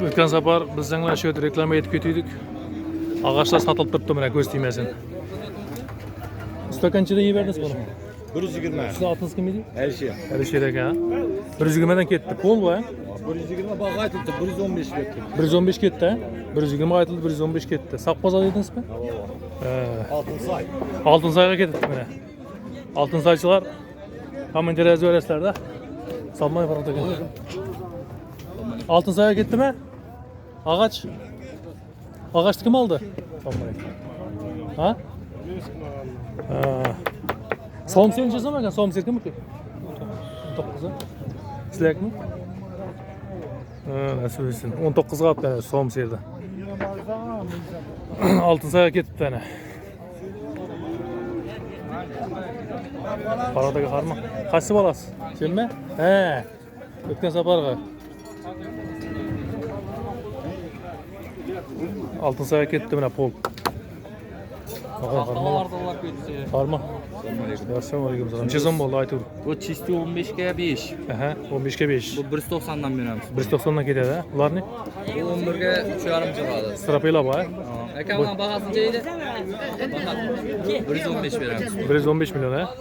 O'tgan safar biz senlar shu yerda reklama etib ketdik. Ağaçlar satılıp turibdi, mana ko'z tegmasin. Usta qanchadan yeb berdingiz buni? 120. Siz otiniz kim edi? Elşi. Alisher aka. 120 dan ketdi. Pol bu. 120 bağı aytıldı, 115 ketdi. 115 ketdi. 120 aytıldı, 115 ketdi. Saqpoza dedingizmi? Altınsay. Altınsayga ketdi mana. Altınsaychilar kommentar yozib berasizlar-da. Salmay Farhod aka. Altınsayga ketdimi? Ağaç. Ağaçni kim oldu? Salmay. Ha? Somser necha ekan? Somser kimniki? 19'a. Sizlarmi? Nasıl bilsin. 19 qapti ana Somserda. Altınsayga ketibdi ana. Farhod aka qarma. Qaysi bolasi? Senmi? He. O'tgan safarga. Altınsayga ketdi mana pol. Qarma. Assalomu alaykum. Necha so'm bo'ldi aytib? Bu chisti 15 ga 5. Aha, 15 ga 5. Bu 190 dan beramiz. 190 dan ketadi, ha? Ularni? Bu 11 ga 3,5 chiqadi. Strapela bor, ha? Aka bilan bahasini edi. 115 beramiz. 115 million, ha?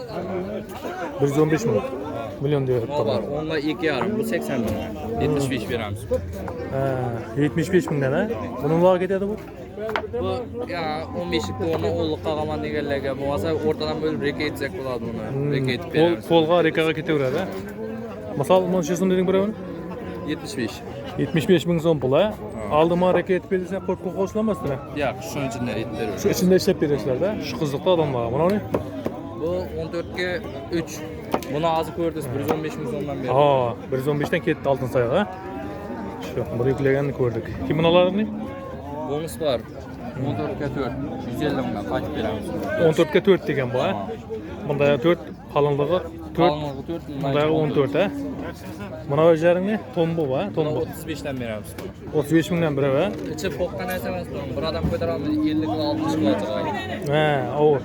115 million diyor. O var. Onunla 2,5. Bu 80 bin. 75 beramiz. Ha, 75 mingdan, ha? Bunun vaqti ketadi bu? Bu ya 15lik o'rni o'g'liq qolgan deganlarga bo'lmasa o'rtadan bo'lib reka etsak bo'ladi buni. Reka etib beramiz. Polga rekaga ketaveradi, ha? Masal, necha so'm deding birovini? 75. 75 ming so'm pul, ha? Aldıma reka etib bersan, qo'rqib qo'shilmasdan, ha? Yo'q, shuncha ichida etib beramiz. Shu ichida ishlab berasizlar-da. Shu qiziqli odamlar. Mana ne? Bu 14 ga 3. Buni hozir ko'rdingiz, 115 ming so'mdan berdi. Ha, 115 dan ketdi Oltinsoyga, ha? Shu, bir yuklaganini ko'rdik. Kim ularni? Bonus var. 14 ga 4. 150 mingdan qaytib beramiz. 14 ga 4 degan bu, ha? Bunda 4 qalinligi 4. Qalinligi 4. Bunda 14, ha? Mana o'zlaringni tombo va, tombo. 35 dan beramiz. 35 mingdan biri va. İçi poqqan narsa emas bu. Bir odam ko'tara olmaydi, 50 kilo 60 kilo chiqadi. Ha, avur.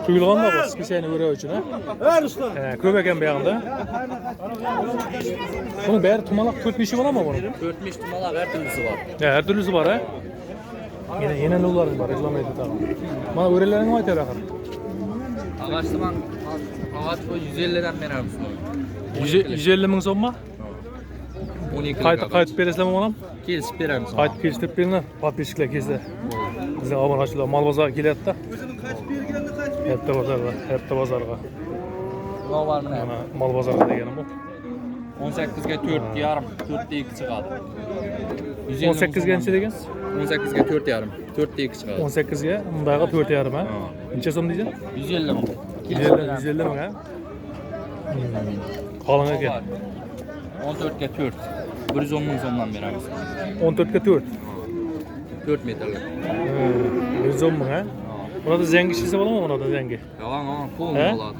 Quyilgan da bu, spesiyani o'ra uchun, ha? Ha, ko'p ekan bu yoqda. Buni bari tumalaq 4-5 bo'ladimi buni? 4-5 tumalaq har turlisi bor. Ha, har turlisi bor, ha? Yana ular bor, reklama etib tag'in. Mana o'ralaringni aytar axir. Ağaçlı ben ağaç bu 150 dan beramiz. 150 ming so'mmi? 12 Qaytib berasizlarmi onam? Kelishib beramiz. Qaytib kelishtirib beringlar, podpисчиклар kelsa. Bizning obunachilar mol bozorga kelyapti. Katta bozorga. Ne var mı? Mana mol bozorga deganim bu. 18 ga 4,5, 4 2 chiqadi. 18 ga necha degan? 18 ga 4,5, 4 2 chiqadi. 18 ga bundaga 4,5 ha. Necha so'm deysan? 150 ming. 150 ming ha. Qalin ekan. 14 ga 4. 110 ming so'mdan beramiz. 14 ga 4. 4 metrlik. 110 ming ha. Bunda zangi shisa bo'ladimi bunda zangi? Yalan, pul He? bo'ladi.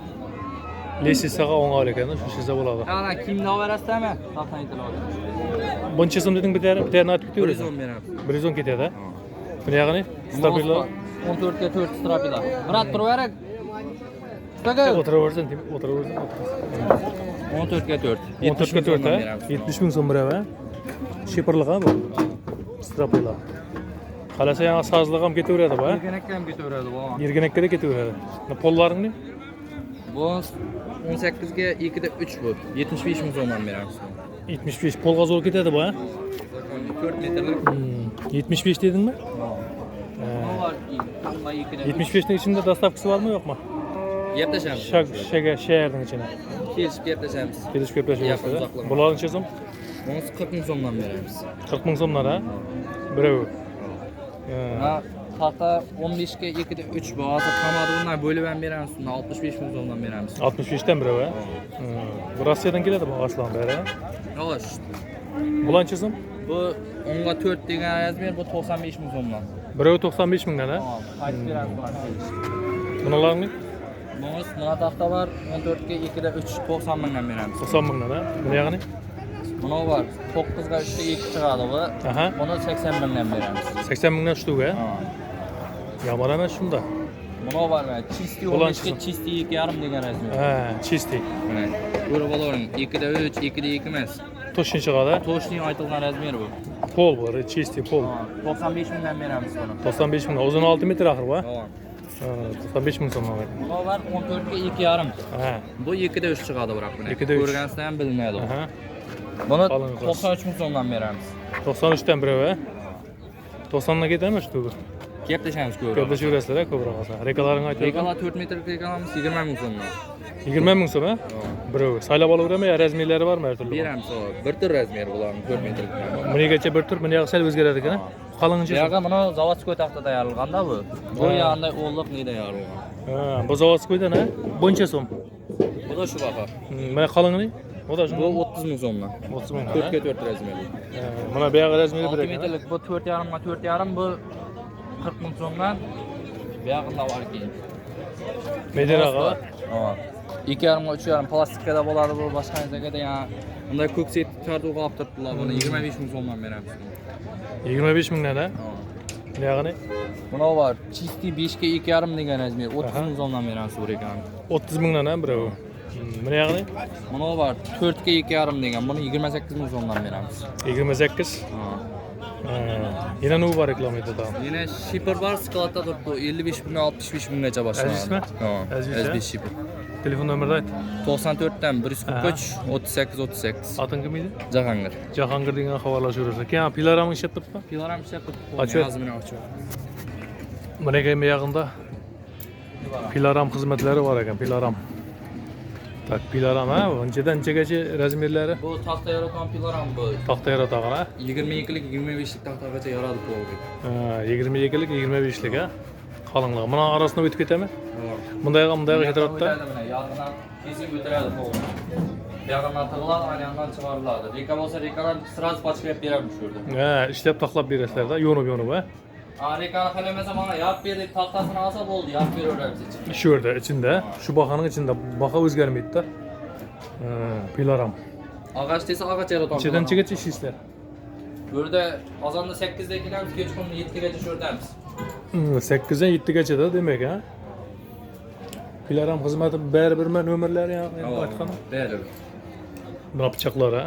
Lesisaga 10 ol ekan, shu shisa bo'ladi. Yalan kimni oberasizmi? Saqlan aytiladi. Buncha so'm deding bitarni aytib ketaverasiz. 110 beramiz. 110 ketadi ha. Buni yog'ini stabillar 14 ga 4 strapila. Murat turaverak. Staga. o'tiraversin. 14 ga 4. 14 ga 4 ha. 70 ming so'm beradi ha. Shepirliq ha bu. Strapila. Qalasa yana sazliq ham ketaveradi bu ha. Yerganakka ham ketaveradi bu. Yerganakka da ketaveradi. Pollaringni? Bu 18 ga 2 da 3 bu. 75 ming so'mdan beramiz. 75 polga zo'r ketadi bu ha. 4 metrlik. 75 dedingmi? Bu var. 2 da 75 ning ichida dastavkasi bormi yo'qmi? Yeb tashamiz. Shaharning ichida. Kelishib yeb tashamiz. Kelishib gaplashamiz. Uzoqlama. Bular necha so'm? Bunisi 40 ming so'mdan beramiz. 40 ming so'mdan ha. Birov. Ha, hatta 15 ga 2 da 3 bu. Hozir qamadi bundan bo'lib ham beramiz. 65 ming so'mdan beramiz. 65 dan birov ha. Bu Rossiyadan keladi bu aslan bari ha. Yo'q. Bular necha so'm? Bu 10 ga 4 degan razmer bu 95 ming so'mdan. Birov 95 mingdan ha. Qaytib beramiz. Bunalarni Bunisi mana taxta var 14 ga 2 da 3 90 mingdan beramiz. 90 mingdan ha. Buni yog'ini? Buni var 9 ga 3 da 2 chiqadi bu. Aha. Buni 80 mingdan beramiz. 80 mingdan shtuga. Yomon emas shunda. Buni var mana chisti 15 ga chisti 2,5 degan razmer. Ha, chisti. Mana ko'rib olavering 2 da 3, 2 da 2 emas. toshun chiqadi. Toshning aytilgan razmeri bu. Pol bu, чистый pol. 95 mingdan beramiz buni. 95 ming. Uzun 6 metr axir bu. Tamam. 95 ming so'm. Bu var 14 ga 2,5. Ha. Bu 2'de 3 chiqadi biroq buni. 2'de 3. Ko'rgansizlar ham bilinadi. Aha. Buni Qalin qilasiz. 93 ming so'mdan beramiz. 93 dan biri va 90 dan ketami shu? Gaplashamiz ko'proq. Gaplashasizlar ko'proq aslida. Rekalaring aytib. Rekalar 4 metr rekalamiz 20 ming so'mdan. 20 ming so'm, ha? Biri. Saylab olaverammi? Razmerlari bormi har turli? Beramiz o. Bir tur razmeri bularning 4 metr. Bunigacha bir tur, buni sal o'zgaradi ekan. Qalinchi. Buyoqqa buni zavodskoy taxta tayyorlaganda bu. Bu yog'ida o'g'liq nida tayyorlagan. Ha, bu zavodskoydan ha? Buncha so'm. Bu da shu baho. Mana qalingni? Bu da shu. Bu 30 ming so'mdan. 30 ming. 4 ga 4 razmeri. Mana bu yoq razmeri 6 bir ekan. metrlik bu 4,5 ga 4,5 bu 40 ming so'mdan. Bu yoqda var keyin. Mederaga. Ha. 2,5 ga 3,5 plastikada bo'ladi bu boshqa joyda ya. Bunday ko'k set tartib olib turibdilar buni 25 ming so'mdan beramiz. 25 mingdan ha? Bu yog'ini Buna var. Чистый 5 ga 2,5 degan razmer 30 ming so'mdan beramiz bu ekan. 30 mingdan ha biri bu. Bu yog'ini Buna var. 4 ga 2,5 degan. Buni 28 ming so'mdan beramiz. 28. Ha. Yine ne var reklam etti tamam. Yine shipper var, skalatta turibdi. 55 ming 65 minggacha boshlanadi. Azizmi? Ha. Aziz, Aziz shipper. Telefon nomerini ayt. 94 dan 143 38 38. Atın kim edi? Jahangir. Jahangir degan xabarlashaverasiz. Keyin pilaramni ishlab turibdi. Pilar ham ishlab Ochib. turibdi. Yozimini ochib. Mana keyin bu yog'inda pilaram xizmatlari bor ekan, pilaram. Tak, pilaram ha, unchadan unchagacha razmerlari Bu taxta yaratan pilar ham bu. taxta yaratgan ha. 22lik 25lik taxtagacha yaradi bu. 22lik, 25lik ha. Qalinligi. Buni arasida o'tib ketami? Bundayga ketiradi da. Yog'idan kesib o'tiradi bu. Yog'idan tig'iladi, aylandan chiqariladi. Reka bo'lsa rekadan sразу pachkab beramiz shu yerda. Ha, ishlab taxlab berasizlar-da, yo'nib ha. Rekani qalamasa mana yop berdik, taxtasini olsa bo'ldi, yop beraveramiz ichiga. Shu yerda ichida, shu bahaning ichida baha o'zgarmaydi-da. Pilaram. Ağaç desa ağaç yaratan. Ichidan chigacha ishlaysizlar. Bu yerda qozonda 8 da kelamiz, kechqurun 7 gacha shu yerdamiz. 8 dan 7 gacha da demak ha. Pilaram xizmati baribirmi nomerlari endi aytgan. Beri. Buna pichoqlar ha.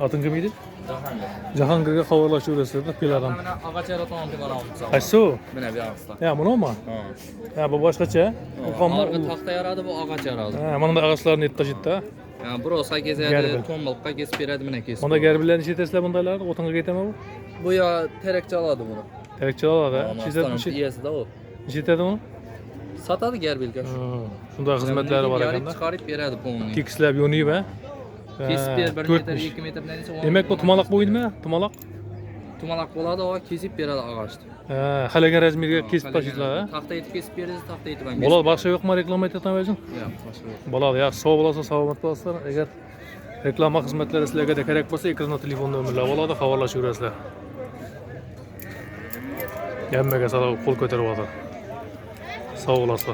Ating kim edi? Jahangir. Jahongirga xabarlashaverasizlar pilaram. Mana ağaç yaratan pilaramiz. Qaysi? Mana bu yoqda. Ha, bunimi? Ha, bu boshqacha. Bu qanday? Arqa taxta yaradi, bu ağaç yaradi. Ha, mana bu ağaçlarni yetkazadi-da. Yani burası kezedi, Gerbil. tombalıkka kesip beradi, mana kesip. Bunda gerbillarni yetasizlar bundaylarni, o'tinga ketami bu? Bu ya terekçe aladı bunu. Terakcha oladi, ha. Aslanın iyisi de o. Yetadi uni? Satadı gerbilga. Shunday xizmatlari bor Yarıp ekanda. çıkarıp beradi bunu. Kekislab yo'nib ha. Kesip ber, 1 metr, 2 metr neyse. Demak bu tumalaq bo'ydimi? Tumalaq? Tumalak boladı o kesip beradi ağaçtı. Ha, xalagan razmerga kesib tashlaysizlar ha. Taxta etib kesib berasiz, taxta etib ham. Bo'ladi, boshqa yo'qmi reklama aytayotgan o'zing? Yo'q, boshqa yo'q. Bo'ladi, yaxshi, sog' bo'lasiz, salomat bo'lasizlar. Agar reklama xizmatlari sizlarga kerak bo'lsa, ekranda telefon nomerlari bo'ladi, xabarlashaverasizlar. Hammaga salom, qo'l ko'tarib o'tir. Sog' bo'lasizlar.